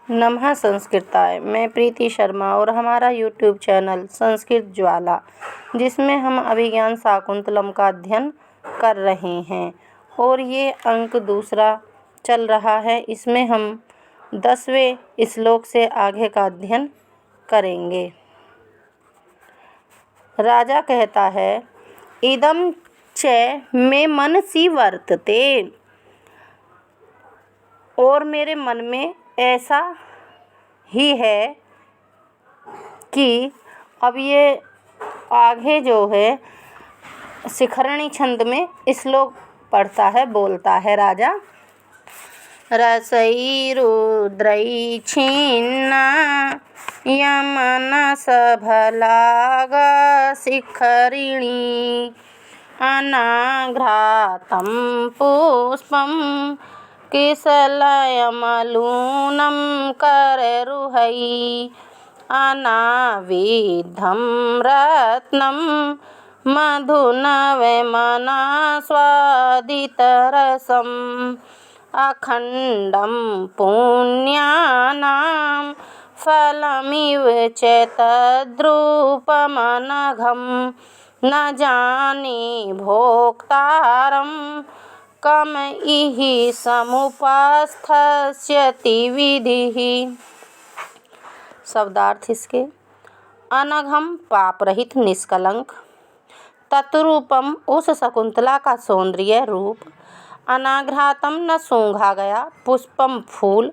नमः संस्कृताय। मैं प्रीति शर्मा और हमारा यूट्यूब चैनल संस्कृत ज्वाला, जिसमें हम अभिज्ञान शाकुंतलम का अध्ययन कर रहे हैं और ये अंक दूसरा चल रहा है। इसमें हम 10वें श्लोक से आगे का अध्ययन करेंगे। राजा कहता है, इदं च मे मनसि वर्तते, और मेरे मन में ऐसा ही है कि अब ये आगे जो है शिखरणी छंद में श्लोक पढ़ता है, बोलता है राजा। रसैरुद्रैः छिन्ना यमन सभलागशिखरिणी अनाघ्रातं पुष्पं किसलयमलूनं कररुहै अनाविद्धं रत्नं मधुनवमनास्वादितरसम् अखण्डं पुण्यानां फलमिव च तद्रूपमनघं न जाने भोक्तारं कम इहि समुपस्थस्यति विधिः। शब्दार्थ इसके। अनघम पाप रहित निष्कलंक, तत्रूपम उस शकुंतला का सौंदर्य रूप, अनाघ्रातम न सूंघा गया, पुष्पम फूल,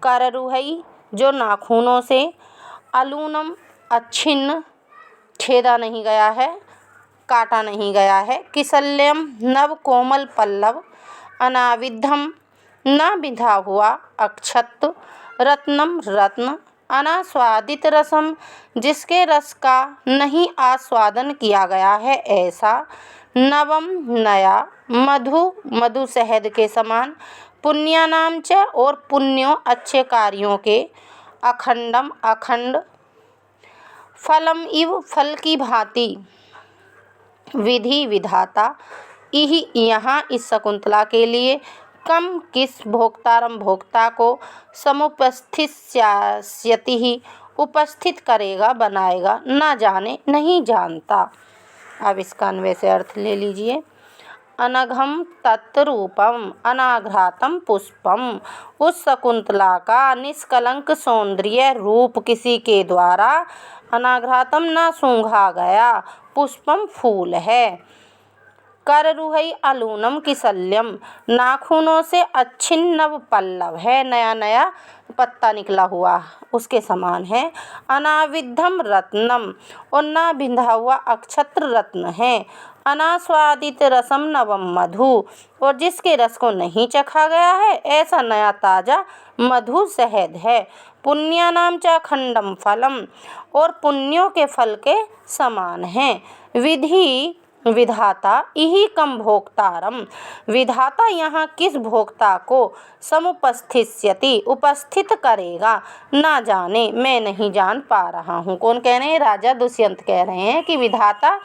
कररुहई जो नाखूनों से, अलूनम अच्छिन्न छेदा नहीं गया है, काटा नहीं गया है, किसल्यम नव कोमल पल्लव, अनाविद्धम न बिधा हुआ अक्षत, रत्नम रत्न, अनास्वादित रसम जिसके रस का नहीं आस्वादन किया गया है ऐसा, नवम नया, मधु मधु शहद के समान, पुण्यानाम च और पुण्यों अच्छे कार्यों के, अखंडम अखंड, फलम इव फल की भांति, विधि विधाता, इहि यहाँ इस शकुंतला के लिए, कम किस भोक्तारम भोक्ता को, समुपस्थिस्यति ही उपस्थित करेगा बनाएगा, न जाने नहीं जानता। अब इसका अन्वय से अर्थ ले लीजिए। अनघम तत्रूपम अनाघ्रातम पुष्पम उस शकुंतला का निष्कलंक सौंदर्य रूप किसी के द्वारा, अनाघ्रातम न सूंघा गया, पुष्पम फूल है, कररुहई अलूनम किसल्यम नाखूनों से अच्छिन्न पल्लव है, नया नया पत्ता निकला हुआ उसके समान है, अनाविद्धम रत्नम और न बिंधा हुआ अक्षत्र रत्न है, अनास्वादित रसम नवम मधु और जिसके रस को नहीं चखा गया है ऐसा नया ताजा मधु शहद है, पुण्यानाम च अखंडम फलम और पुण्यों के फल के समान है, विधि विधाता इही कम भोक्तारम विधाता यहाँ किस भोक्ता को, समुपस्थिस्यति उपस्थित करेगा, ना जाने मैं नहीं जान पा रहा हूँ। कौन कह रहे हैं? राजा दुष्यंत कह रहे हैं कि विधाता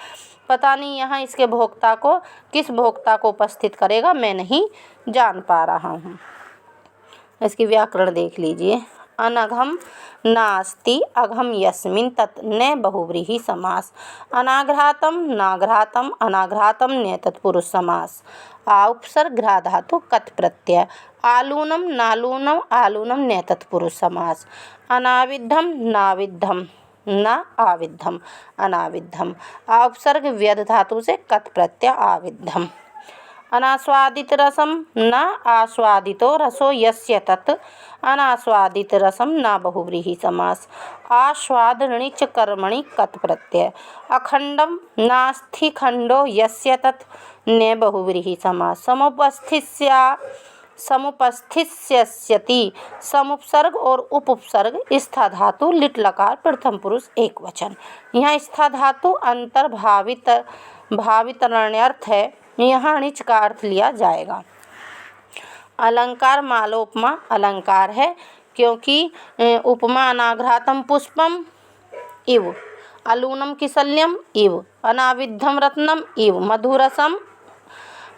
पता नहीं यहाँ इसके भोक्ता को, किस भोक्ता को उपस्थित करेगा, मैं नहीं जान पा रहा हूँ। इसकी व्याकरण देख लीजिए। अनघम नास्ति अघम यस्मिन् तत् न बहुव्रीहि समास, अनाघ्रातम नाघ्रातम अनाघ्रातम न तत्पुरुष समास, उपसर्ग घ्रा धातु कत प्रत्यय, आलूनम नालूनम आलूनम न तत्पुरुष समास, अनाविद्धम नाविद्धम न आविद्धम अनाविद्धम, उपसर्ग व्यध धातु से कत प्रत्यय आविद्धम, अनास्वादित रसम न आस्वादितो रसो यस्य तत् अनास्वादित रसम न बहुव्रीहि समास, आस्वाद णिच कर्मणि कत प्रत्यय, अखंडम नास्ति खंडो यस्य तत् न बहुव्रीहि समास, समुपस्थिस्यति समुपसर्ग और उपसर्ग, स्था धातु लिट लकार प्रथम पुरुष एक वचन। यहाँ स्था धातु अंतर्भावित भावितरण्यर्थ है, यहाँ णिच का अर्थ लिया जाएगा। अलंकार मालोपमा अलंकार है क्योंकि उपमा अनाघ्रातम पुष्पम इव, अलूनम किसल्यम इव, अनाविद्धम रत्नम इव, मधुरसम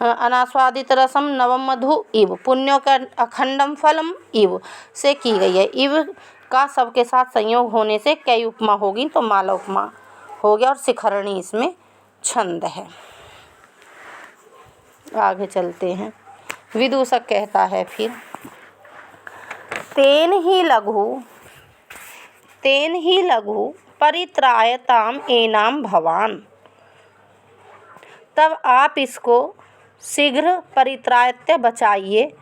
अनास्वादित रसम नवम मधु इव, पुण्यों का अखंडम फलम इव से की गई है। इव का सबके साथ संयोग होने से कई उपमा होगी, तो माला उपमा हो गया और शिखरणी इसमें छंद है। आगे चलते हैं। विदूषक कहता है फिर, तेन ही लघु परित्रायताम एनाम भवान। तब आप इसको शीघ्र परित्रायत्य बचाइए।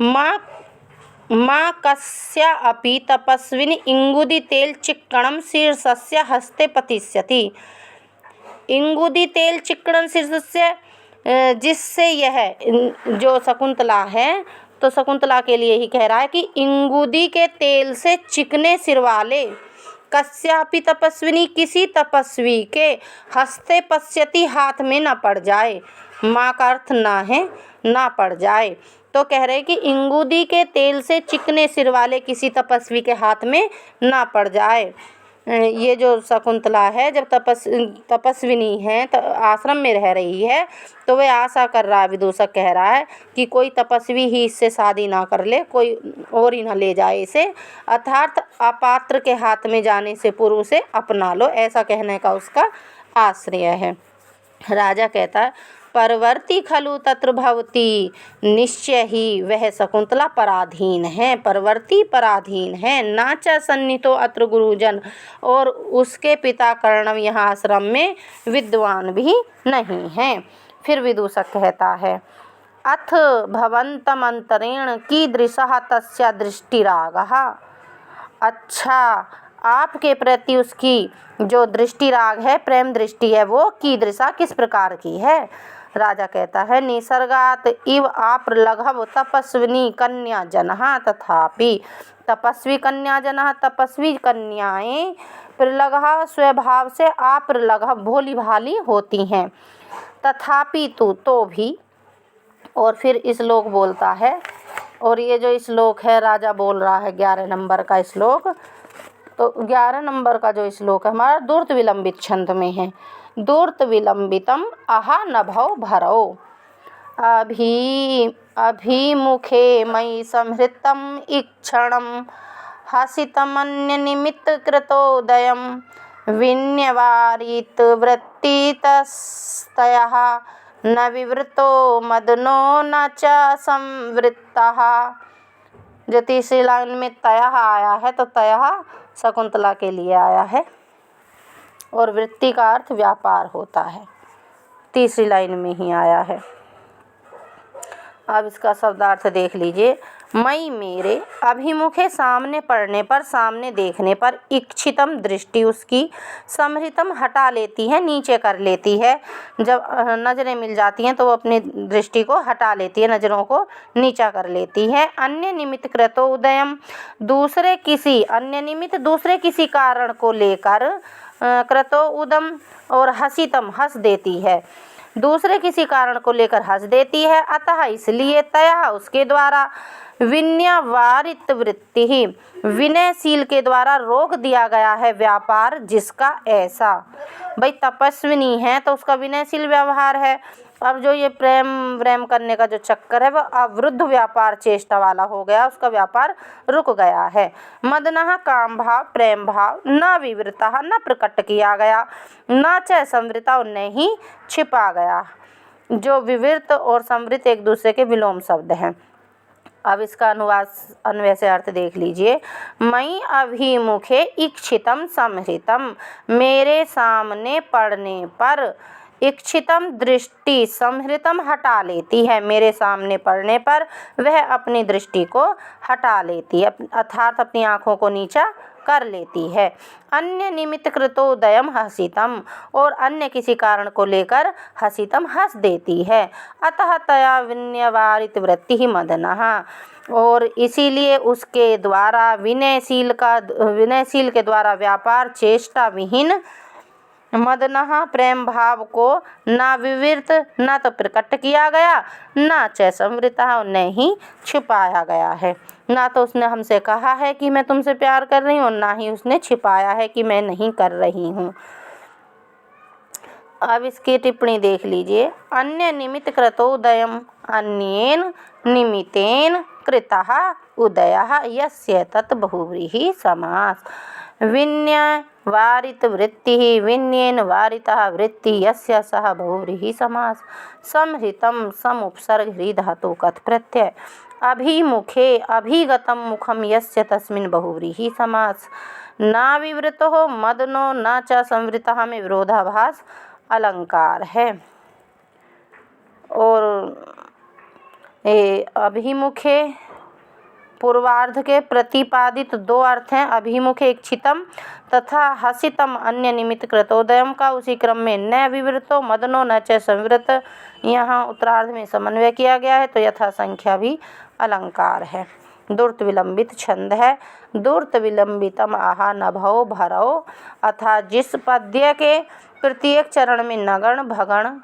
माँ कस्या अपि तपस्विनी इंगुदी तेल चिक्कणम शीर्षस्य हस्ते पतिष्यति। इंगुदी तेल चिक्कणम शीर्षस्य, जिससे यह जो शकुंतला है, तो शकुंतला के लिए ही कह रहा है कि इंगुदी के तेल से चिकने सिर वाले, कस्यापि तपस्विनी किसी तपस्वी के, हस्ते पश्यति हाथ में न पड़ जाए। माँ का अर्थ ना है ना पड़ जाए, तो कह रहे कि इंगुदी के तेल से चिकने सिर वाले किसी तपस्वी के हाथ में ना पड़ जाए। ये जो शकुंतला है, जब तपस्विनी है, तो आश्रम में रह रही है, तो वह आशा कर रहा है, विदूषक कह रहा है कि कोई तपस्वी ही इससे शादी ना कर ले, कोई और ही ना ले जाए इसे, अर्थात अपात्र के हाथ में जाने से पूर्व से अपना लो, ऐसा कहने का उसका आश्रय है। राजा कहता है, परवर्ती खलु तत्र भवती, निश्चय ही वह शकुंतला पराधीन है, परवर्ती पराधीन है। नाचा सन्नितो अत्र गुरुजन, और उसके पिता कर्णव यहाँ आश्रम में विद्वान भी नहीं हैं। फिर विदूषक कहता है, अथ भवन्तमन्तरेण कीदृशः तस्या दृष्टिरागः। अच्छा, आपके प्रति उसकी जो दृष्टि राग है, प्रेम दृष्टि है, वो कीदृशा किस प्रकार की है। राजा कहता है, निसर्गात इव आप्रलघव तपस्विनी कन्या जनः, तथापि तपस्वी कन्या जनः, तपस्वी कन्याएं प्रलघा स्वभाव से आप्रलघव भोली भाली होती हैं। तथापि तो भी, और फिर श्लोक बोलता है, और ये जो श्लोक है राजा बोल रहा है 11 नंबर का श्लोक, तो 11 नंबर का जो श्लोक है हमारा दूर्त विलंबित छंद में है। दूर्त विलंबितम आहा नभौ भरौ, अभिमुखे मयि संहृतम इक्षणम, हसितमन्य निमित्त कृतोदयम, विन्यवारित वृत्तितस्तयः, न विवृतो मदनो न च संवृत्तः। जो तीसरी लाइन में तयः आया है, तो तयः शकुंतला के लिए आया है, और वृत्ति का अर्थ व्यापार होता है, तीसरी लाइन में ही आया है। अब इसका शब्दार्थ देख लीजिए। मई मेरे, अभिमुखे सामने पड़ने पर, सामने देखने पर, इच्छितम दृष्टि उसकी, समृतम हटा लेती है, नीचे कर लेती है। जब नज़रें मिल जाती हैं तो वो अपनी दृष्टि को हटा लेती है, नज़रों को नीचा कर लेती है। अन्य निमित्त कृतो उदयम, दूसरे किसी कारण को लेकर, कृतो उदम और हसितम हंस देती है, दूसरे किसी कारण को लेकर हंस देती है। अतः इसलिए तया उसके द्वारा, विन्यवारित वृत्ति ही, विनयशील के द्वारा रोक दिया गया है व्यापार जिसका ऐसा। भाई तपस्विनी है तो उसका विनयशील व्यवहार है। अब जो ये प्रेम करने का जो चक्कर है वह अवरुद्ध व्यापार चेष्टा वाला हो गया, उसका व्यापार रुक गया है। मदनः काम भाव, प्रेम भाव, न विवृतः न प्रकट किया गया, न च संवृता नहीं छिपा गया। जो विवृत और संवृत एक दूसरे के विलोम शब्द हैं। अब इसका अनुवाद अन्वय से अर्थ देख लीजिए। मई अभिमुखे इक्षितम संहृतम, मेरे सामने पड़ने पर, इक्षितम दृष्टि संहृतम हटा लेती है, मेरे सामने पड़ने पर वह अपनी दृष्टि को हटा लेती है, अर्थात अपनी आँखों को नीचा कर लेती है। अन्य निमित्त कृतोदयम हसितम, और अन्य किसी कारण को लेकर हसितम हंस देती है। अतः तया विन्यवारित वृत्ति ही मदनः, और इसीलिए उसके द्वारा विनयशील के द्वारा व्यापार चेष्टा विहीन मदनः प्रेम भाव को न विवृत न तो प्रकट किया गया, न च संवृतः नहीं छिपाया गया है। ना तो उसने हमसे कहा है कि मैं तुमसे प्यार कर रही हूँ, ना ही उसने छिपाया है कि मैं नहीं कर रही हूँ। अब इसकी टिप्पणी देख लीजिए। अन्य निमित्त कृतोदयम अन्येन निमित्तेन कृतः उदयः यस्य तत् बहुव्रीहि समास। विन्य वारित वृत्तिः विन्येन वारितः वृत्ति यस्य सः बहुव्रीहि समास। समहृतं समुपसर्ग ह्री धातु कथ प्रत्यय। अभिमुखे अभिगतं मुखम यस्य तस्मिन् बहुव्रीहि समास। ना विवृतो मदनो न च संवृतः में विरोधाभास अलंकार है। और अभिमुखे पूर्वार्ध के प्रतिपादित दो अर्थ हैं। अभिमुखे इच्छितम तथा हसितम अन्य निमित्त कृतोदयम का उसी क्रम में न विवृतो मदनो न च संवृत यहाँ उत्तरार्ध में समन्वय किया गया है, तो यथा संख्या भी अलंकार है। दूर्त विलंबित छंद है। दूर्त विलंबितम आहा नभो भरो अर्थात जिस पद्य के प्रत्येक चरण में नगण भगण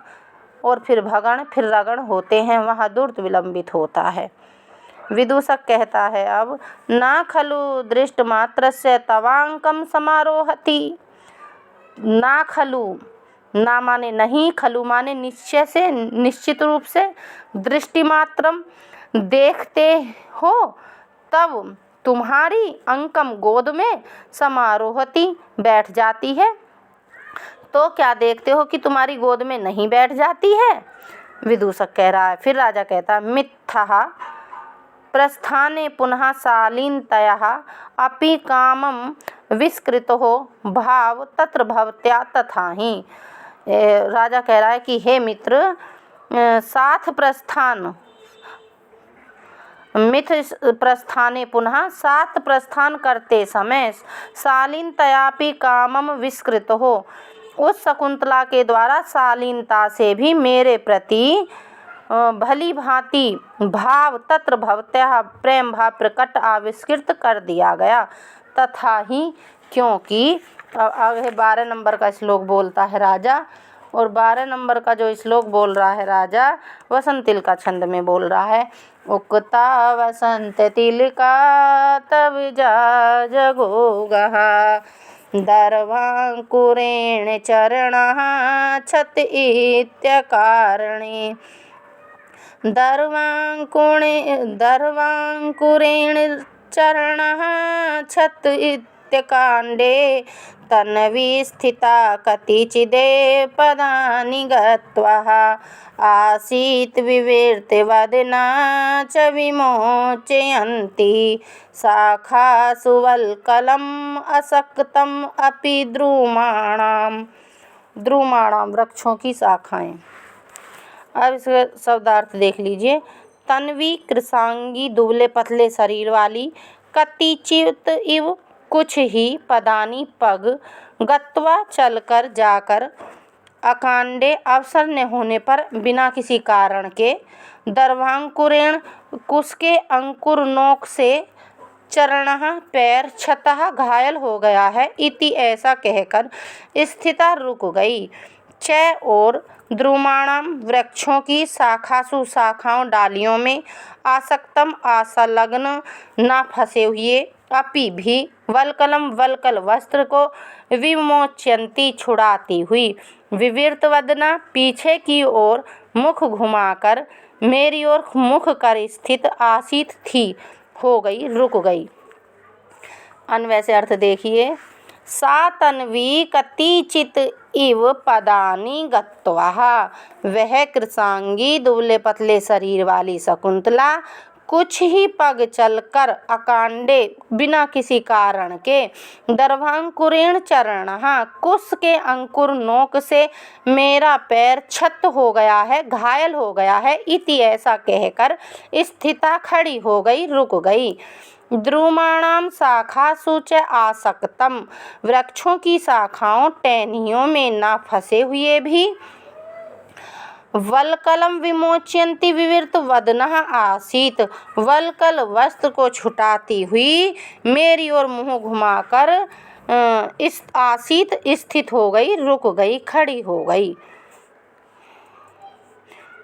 और फिर भगण फिर रगण होते हैं वहाँ दूर्त विलंबित होता है। विदूषक कहता है अब ना खलु दृष्ट मात्रस्य तवांकम समारोहति। ना खलु, ना माने नहीं, खलु माने निश्चय से निश्चित रूप से, दृष्टि मात्रम देखते हो तब तुम्हारी अंकम गोद में समारोहती बैठ जाती है। तो क्या देखते हो कि तुम्हारी गोद में नहीं बैठ जाती है? विदूषक कह रहा है। फिर राजा कहता है मिथ्या प्रस्थाने पुनः शालीनतया अपि कामम विस्कृतो भाव तत्र भवत्या तथा ही। राजा कह रहा है कि हे मित्र, साथ प्रस्थान मित्र प्रस्थाने पुनः सात प्रस्थान करते समय शालीनतयापि कामम विस्कृत हो, उस शकुंतला के द्वारा शालीनता से भी मेरे प्रति भली भांति भाव तत्र भवत्या प्रेम भाव प्रकट आविष्कृत कर दिया गया। तथा ही क्योंकि आगे 12 नंबर का श्लोक बोलता है राजा, और 12 नंबर का जो श्लोक बोल रहा है राजा वसंत तिलका छंद में बोल रहा है। उक्ता वसंत तिलका तब जा जगोगः दर्वांकुरेण चरणः छत इत्यकारणे। दर्वांकुरेण चरणः छत इत्यकाण्डे तन्वी स्थिता कतिचिदे पदानि गत्वा आसीत् विवृतिवदना च विमोचयन्ति शाखासु वल्कलम् असक्तम् अपि द्रुमाणां वृक्षों की शाखाएं। अब इसका शब्दार्थ देख लीजिए। तन्वी कृशांगी दुबले पतले शरीर वाली, कतिचित इव कुछ ही, पदानी पग, गत्वा चलकर जाकर, अकांडे अवसर न होने पर बिना किसी कारण के, दर्भांकुरेण कुश के अंकुर नोक से, चरणः पैर, छतः घायल हो गया है, इति ऐसा कहकर स्थिता रुक गई। च और द्रुमाणाम वृक्षों की, शाखासु शाखाओं डालियों में, आसक्तम आसलग्न न फंसे हुए, अपि भी, वल्कलम वल्कल वस्त्र को, विमोचयन्ति छुड़ाती हुई, विवृतवदना पीछे की ओर मुख घुमाकर, मेरी ओर मुख कर स्थित, आसीत थी, हो गई, रुक गई। अन्वय से अर्थ देखिए। सा तन्वी कतिचित इव पदानि गत्वा, वह कृशांगी दुबले पतले शरीर वाली शकुंतला कुछ ही पग चलकर, अकांडे बिना किसी कारण के, दर्भांकुरेण चरणः कुश के अंकुर नोक से मेरा पैर छत हो गया है, घायल हो गया है, इति ऐसा कहकर स्थिता खड़ी हो गई, रुक गई। द्रुमाणाम शाखासु च आसक्तम, वृक्षों की शाखाओं टहनियों में न फंसे हुए भी, वल्कलम विमोचयन्ति विवृत वदनः आसीत, वल्कल वस्त्र को छुटाती हुई मेरी ओर मुंह घुमाकर इस आसीत स्थित हो गई, रुक गई, खड़ी हो गई।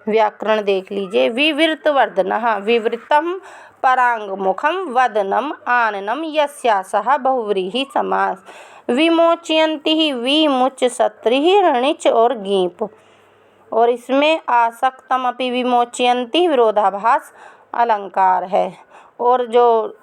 व्याकरण देख लीजिए। विवृत वर्धनः, विवृतम परांगमुखम वदनम आननम यस्यासः बहुव्रीहि समास विमोचयन्ति ही विमुच सत्रिहि ऋणिच और गीप। और इसमें आसक्तम अपि विमोचयन्ति विरोधाभास अलंकार है। और जो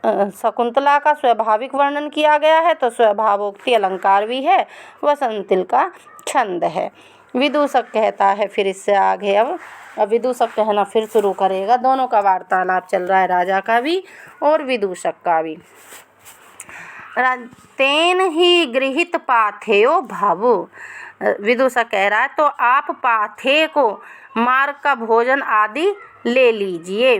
शकुंतला का स्वाभाविक वर्णन किया गया है तो स्वभावोक्ति अलंकार भी है, वसंतिल का छंद है। विदूषक कहता है फिर इससे आगे अब विदूषक कहना फिर शुरू करेगा। दोनों का वार्तालाप चल रहा है, राजा का भी और विदूषक का भी। तेन ही गृहीत पाथेयो भावो, विदूषक कह रहा है तो आप पाथे को मार्ग का भोजन आदि ले लीजिए।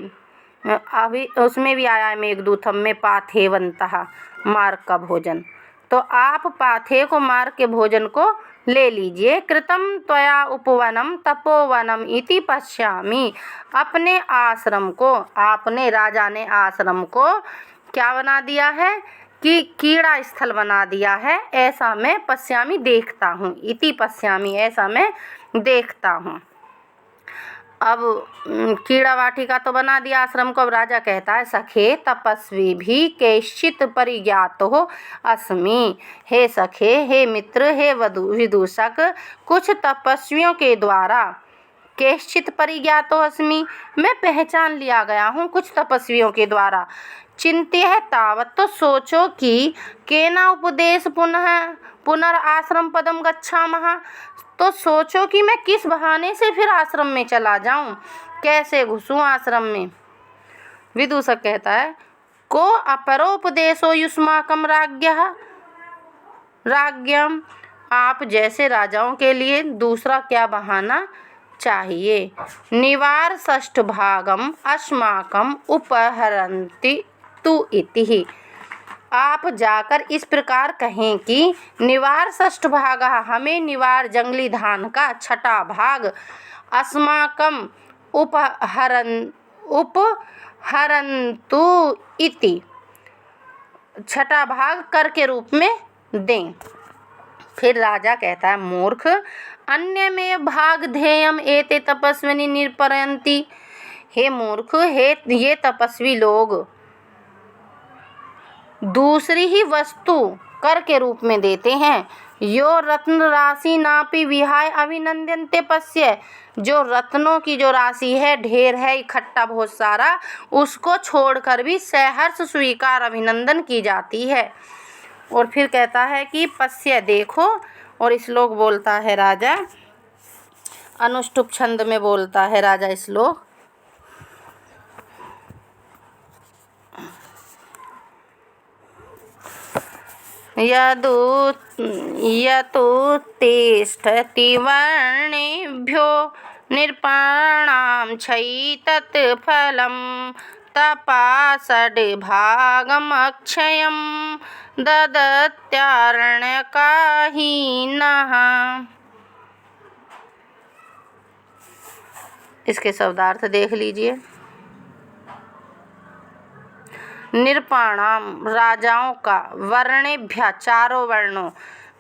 अभी उसमें भी आया है मेघदूतम में पाथेवंतः मार्ग का भोजन, तो आप पाथे को मार्ग के भोजन को ले लीजिए। कृतम त्वया उपवनम तपोवनम इति पश्यामि, अपने आश्रम को, आपने राजा ने आश्रम को क्या बना दिया है कि कीड़ा स्थल बना दिया है, ऐसा मैं पश्यामि देखता हूँ। इति पश्यामि ऐसा मैं देखता हूँ। अब कीड़ा वाटिका तो बना दिया आश्रम को। अब राजा कहता है सखे तपस्वी भी कैश्चित परिज्ञात हो अस्मि, हे सखे, हे मित्र, हे विदूषक, कुछ तपस्वियों के द्वारा कैश्चित परिज्ञातो अस्मि, मैं पहचान लिया गया हूँ कुछ तपस्वियों के द्वारा। चिंत्य है तावत, तो सोचो कि केना उपदेश पुनर्आश्रम पदम गच्छामः, तो सोचो कि मैं किस बहाने से फिर आश्रम में चला जाऊं, कैसे घुसूं आश्रम में। विदूषक कहता है को अपरोपदेशो युष्माकम राज्ञम, आप जैसे राजाओं के लिए दूसरा क्या बहाना चाहिए। निवार षष्ठ भागम अस्माकम उपहरन्ति तु इति, आप जाकर इस प्रकार कहें कि निवार षष्ठ भाग, हमें निवार जंगली धान का छठा भाग, अस्माकम उपहरन्तु इति, छठा भाग कर के रूप में दें। फिर राजा कहता है मूर्ख, अन्य में भाग ध्येयम एते तपस्विनी निरपरयन्ति, हे मूर्ख, हे ये तपस्वी लोग दूसरी ही वस्तु कर के रूप में देते हैं। यो रत्न राशि नापि विहाय अभिनंदन्ते पश्य, जो रत्नों की जो राशि है, ढेर है, इकट्ठा बहुत सारा, उसको छोड़कर भी सहर्ष स्वीकार अभिनंदन की जाती है। और फिर कहता है कि पश्य देखो, और श्लोक बोलता है राजा, अनुष्टुप छंद में बोलता है राजा श्लोक, यदुत्तिष्ठति वर्णेभ्यो नृपाणां क्षयितत् फलं तपाषड्भागमक्षयं ददत्यारण्यकाहीनः। इसके शब्दार्थ देख लीजिए। नृपाणाम राजाओं का, वर्णेभ्य चारों वर्णों,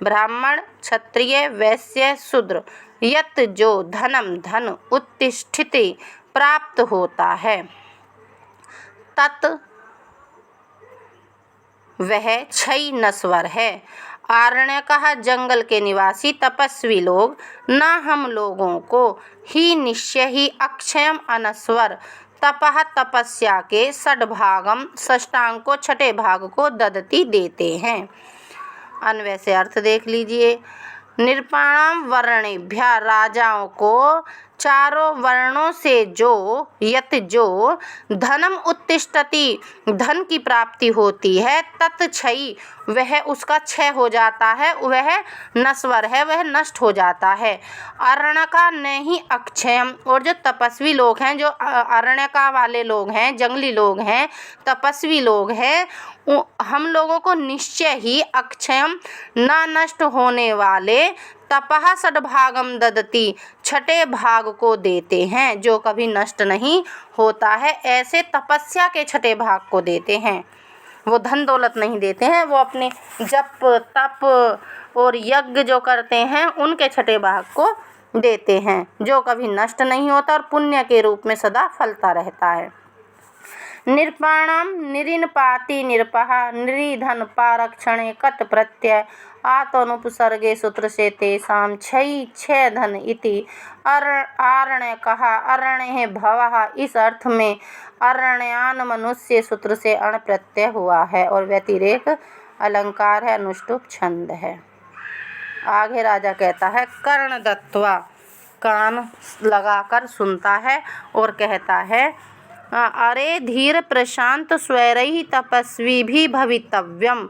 ब्राह्मण क्षत्रिय वैश्य शूद्र, यत जो धनम धन उत्तिष्ठिति प्राप्त होता है, तत् वह क्षय नश्वर है। आरण्य कहा जंगल के निवासी तपस्वी लोग, न हम लोगों को ही निश्चय ही अक्षयम अनस्वर तपह तपस्या के षड्भागम षष्टांग को छठे भाग को ददती देते हैं। अन्वय से अर्थ देख लीजिए। नृपाणाम वर्णेभ्य राजाओं को चारों वर्णों से जो, यत जो धनम उत्तिष्ठति धन की प्राप्ति होती है, तत्क्षयी वह उसका क्षय हो जाता है, वह नश्वर है, वह नष्ट हो जाता है। अरण्य का नहीं अक्षयम, और जो तपस्वी लोग हैं, जो अरण्य का वाले लोग हैं, जंगली लोग हैं, तपस्वी लोग हैं, हम लोगों को निश्चय ही अक्षयम न नष्ट होने वाले तपह षड्भागम ददती छठे भाग को देते हैं, जो कभी नष्ट नहीं होता है, ऐसे तपस्या के छठे भाग को देते हैं। वो धन दौलत नहीं देते हैं, वो अपने जप तप और यज्ञ जो करते हैं उनके छठे भाग को देते हैं, जो कभी नष्ट नहीं होता और पुण्य के रूप में सदा फलता रहता है। निरपाणम निरिनपाति निरपः निरिधन पारक्षणे कत प्रत्यय आत्मनुपसर्गे सूत्र से तेषां छय धन इति आरण्य कहा अरण्य भवः। इस अर्थ में अरण्यान मनुष्य सूत्र से अण प्रत्यय हुआ है और व्यतिरेक अलंकार है, अनुष्टुप छंद है। आगे राजा कहता है कर्ण दत्वा, कान लगाकर सुनता है और कहता है अरे धीर प्रशांत स्वैरही तपस्वी भी भवितव्यम।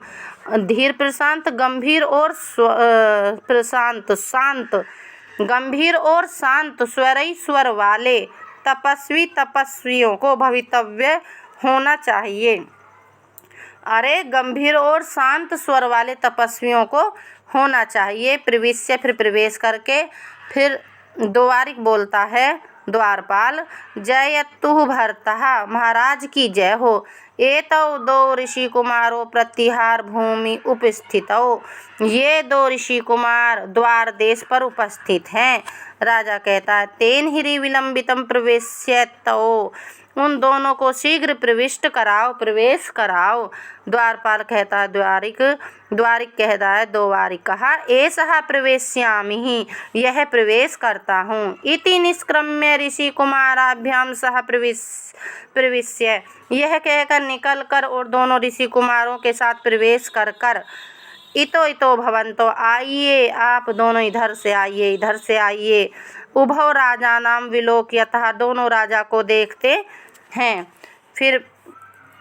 धीर प्रशांत गंभीर और प्रशांत शांत, गंभीर और शांत स्वरई स्वर वाले तपस्वी तपस्वियों को भवितव्य होना चाहिए। अरे गंभीर और शांत स्वर वाले तपस्वियों को होना चाहिए। प्रविश्य फिर प्रवेश करके, फिर द्वारिक बोलता है द्वारपाल जयतु भर्तः, महाराज की जय हो। एतौ दो ऋषि कुमारो प्रतिहार भूमि उपस्थितौ, ये दो ऋषि कुमार द्वार देश पर उपस्थित हैं। राजा कहता है तेन हिरि विलंबितम प्रवेश्यतौ, उन दोनों को शीघ्र प्रविष्ट कराओ, प्रवेश कराओ। द्वारपाल कहता है द्वारिक कहता है द्वारिक कहा एषः प्रवेश्यामि, यह प्रवेश करता हूँ। इति निष्क्रम्य ऋषि कुमाराभ्याम सह प्रविश्य, यह कहकर निकल कर और दोनों ऋषि कुमारों के साथ प्रवेश कर इतो भवन्तो, आइए आप दोनों इधर से आइए, इधर से आइए। उभौ राजानाम विलोक्यतः, दोनों राजा को देखते हैं। फिर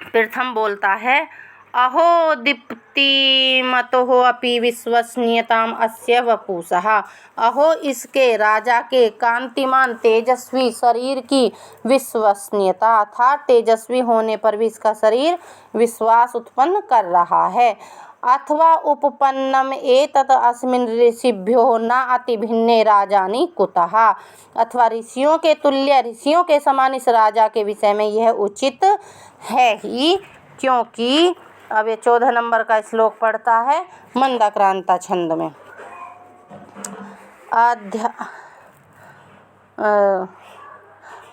प्रथम बोलता है अहो दीप्तिमतोः अपि विश्वसनीयताम अस्य वपुषः, अहो इसके राजा के कांतिमान तेजस्वी शरीर की विश्वसनीयता, अर्थात तेजस्वी होने पर भी इसका शरीर विश्वास उत्पन्न कर रहा है। अथवा उपपन्नम एतत् अस्मिन् ऋषिभ्यो न अति भिन्ने राजानि कुतः, अथवा ऋषियों के तुल्य, ऋषियों के समान इस राजा के विषय में यह उचित है ही, क्योंकि अब ये 14 नंबर का श्लोक पढ़ता है मंदाक्रांता छंद में।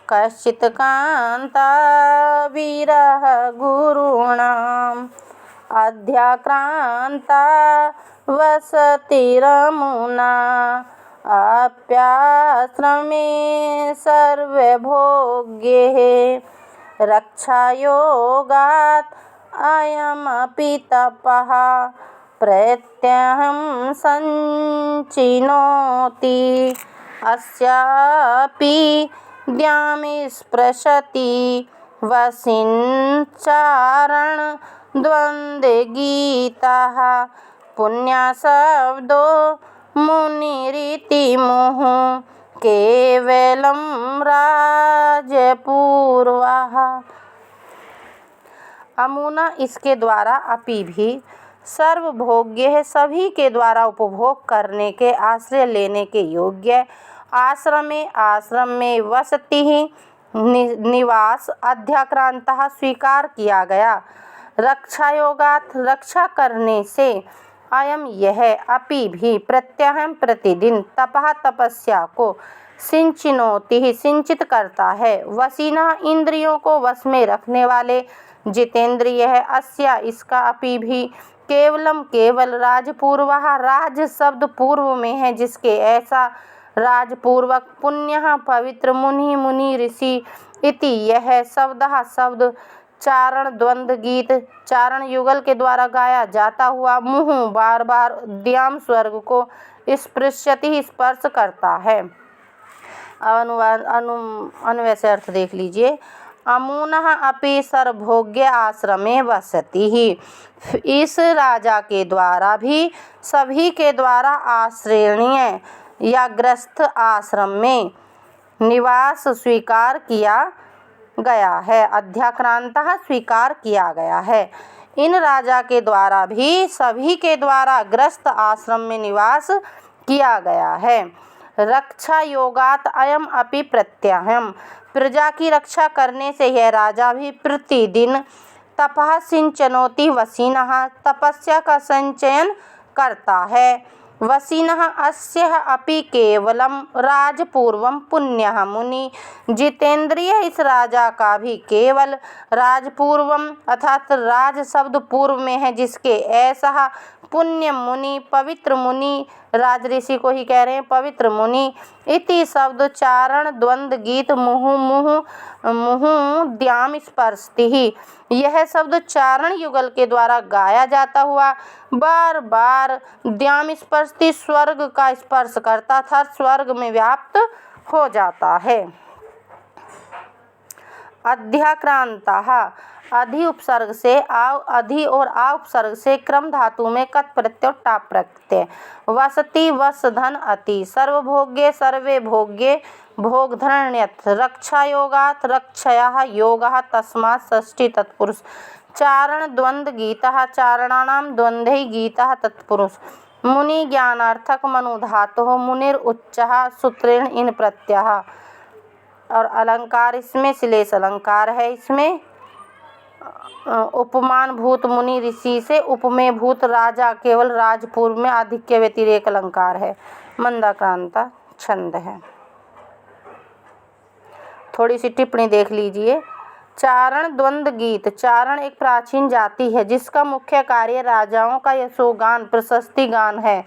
कश्चित् कांता वीरः गुरूणाम् अध्याक्रांता वसतिरमुना, आप्याश्रमे सर्वभोग्ये रक्षायोगात् अयमपि तपः प्रत्यहं संचिनोति, अस्यापि द्यामि स्पृशति वसिन्चारण द्वन्द्वगीतः पुण्यशब्दो मुनिरिति मुहुः केवलं राजपूर्वः। अमुना इसके द्वारा अपि भी सर्वभोग्य है, सभी के द्वारा उपभोग करने के, आश्रय लेने के योग्य। आश्रम में वसति ही निवास अध्याक्रांतः स्वीकार किया गया। रक्षायोगात् रक्षा करने से, अयम यह, अपि भी, प्रत्यहं प्रतिदिन, तपः तपस्या को, सिंचिनोति ही सिंचित करता है, वसीना इंद्रियों को वश में रखने वाले, जितेंद्रिय है, अस्या इसका, अपि भी, केवलम केवल, राजपूर्वः राज शब्द पूर्व में है जिसके, ऐसा राजपूर्वक, पुण्यः पवित्र, मुनि मुनि ऋषि, इति यह शब्दः शब्द, चारण द्वंद्व गीत, चारण युगल के द्वारा गाया जाता हुआ, मुहुः बार बार, द्याम स्वर्ग को, स्पृश्यति स्पर्श करता है। अन्वय से अर्थ देख लीजिए। अमुनः अपि सर्वभोग्य आश्रमे वसति ही, इस राजा के द्वारा भी, सभी के द्वारा आश्रयणीय या ग्रस्त आश्रम में निवास स्वीकार किया गया है, अध्याक्रांतः स्वीकार किया गया है। इन राजा के द्वारा भी सभी के द्वारा ग्रस्त आश्रम में निवास किया गया है। रक्षा योगात अयम अपि प्रत्यहम, प्रजा की रक्षा करने से यह राजा भी प्रतिदिन, तपः सिंचनोति वसीनः, तपस्या का संचयन करता है, वसिनः अस्यः अपि केवलम राजपूर्वम पुण्यः मुनि। जितेंद्रिय इस राजा का भी केवल राजपूर्वम अर्थात राज शब्द पूर्व में है जिसके ऐसा पुण्य मुनि पवित्र मुनि, राजऋषि को ही कह रहे हैं पवित्र मुनि। इति शब्द चारण द्वंद्व गीत मुहु मुहु मुहु द्याम स्पर्शति। यह शब्द चारण युगल के द्वारा गाया जाता हुआ बार बार द्याम स्पर्शति स्वर्ग का स्पर्श करता था, स्वर्ग में व्याप्त हो जाता है। अध्याक्रांताः अधि उपसर्ग से अधि और आ उपसर्ग से क्रम धातु में कत प्रत्यय टाप प्रत्यय। वसति वस धन अति सर्वभोग्ये सर्वे भोग्ये भोग धन्यत् रक्षा योगात् रक्षया योगः तस्मात् षष्ठी तत्पुरुष। चारण द्वंद्व गीतः चारणानां द्वंद्वै गीतः तत्पुरुष। मुनि ज्ञानार्थक मनु धातुः मुनिर उच्चः सूत्रेण इन प्रत्ययः। और अलंकार इसमें श्लेष अलंकार है। इसमें उपमान भूत मुनि ऋषि से उपमेय भूत राजा केवल राजपूर्व में आधिक्य व्यतिरेक अलंकार है। मंदाक्रांता छंद है। थोड़ी सी टिप्पणी देख लीजिए। चारण द्वंद्व गीत। चारण एक प्राचीन जाति है जिसका मुख्य कार्य राजाओं का यशोगान प्रशस्ति गान है।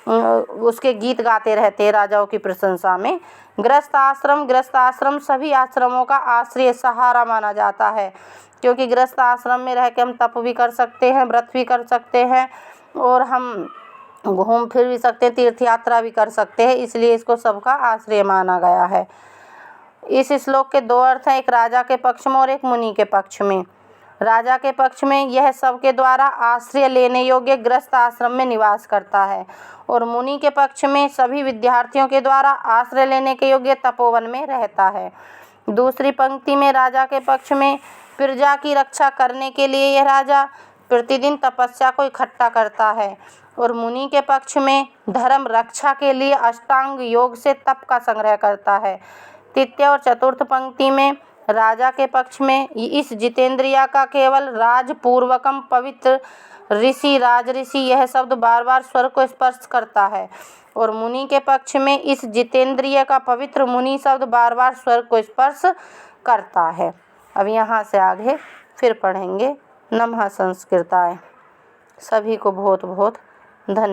उसके गीत गाते रहते हैं राजाओं की प्रशंसा में। गृहस्थ आश्रम सभी आश्रमों का आश्रय सहारा माना जाता है, क्योंकि गृहस्थ आश्रम में रह के हम तप भी कर सकते हैं, व्रत भी कर सकते हैं और हम घूम फिर भी सकते हैं, तीर्थ यात्रा भी कर सकते हैं, इसलिए इसको सबका आश्रय माना गया है। इस श्लोक के दो अर्थ हैं, एक राजा के पक्ष में और एक मुनि के पक्ष में। राजा के पक्ष में यह सबके द्वारा आश्रय लेने योग्य गृहस्थ आश्रम में निवास करता है और मुनि के पक्ष में सभी विद्यार्थियों के द्वारा आश्रय लेने के योग्य तपोवन में रहता है। दूसरी पंक्ति में राजा के पक्ष में प्रजा की रक्षा करने के लिए यह राजा प्रतिदिन तपस्या को इकट्ठा करता है और मुनि के पक्ष में धर्म रक्षा के लिए अष्टांग योग से तप का संग्रह करता है। तृतीय और चतुर्थ पंक्ति में राजा के पक्ष में इस जितेंद्रिया का केवल राजपूर्वकम पवित्र ऋषि राजऋषि यह शब्द बार बार स्वर को स्पर्श करता है और मुनि के पक्ष में इस जितेंद्रिय का पवित्र मुनि शब्द बार बार स्वर को स्पर्श करता है। अब यहाँ से आगे फिर पढ़ेंगे। नमः संस्कृताय। सभी को बहुत बहुत धन्यवाद।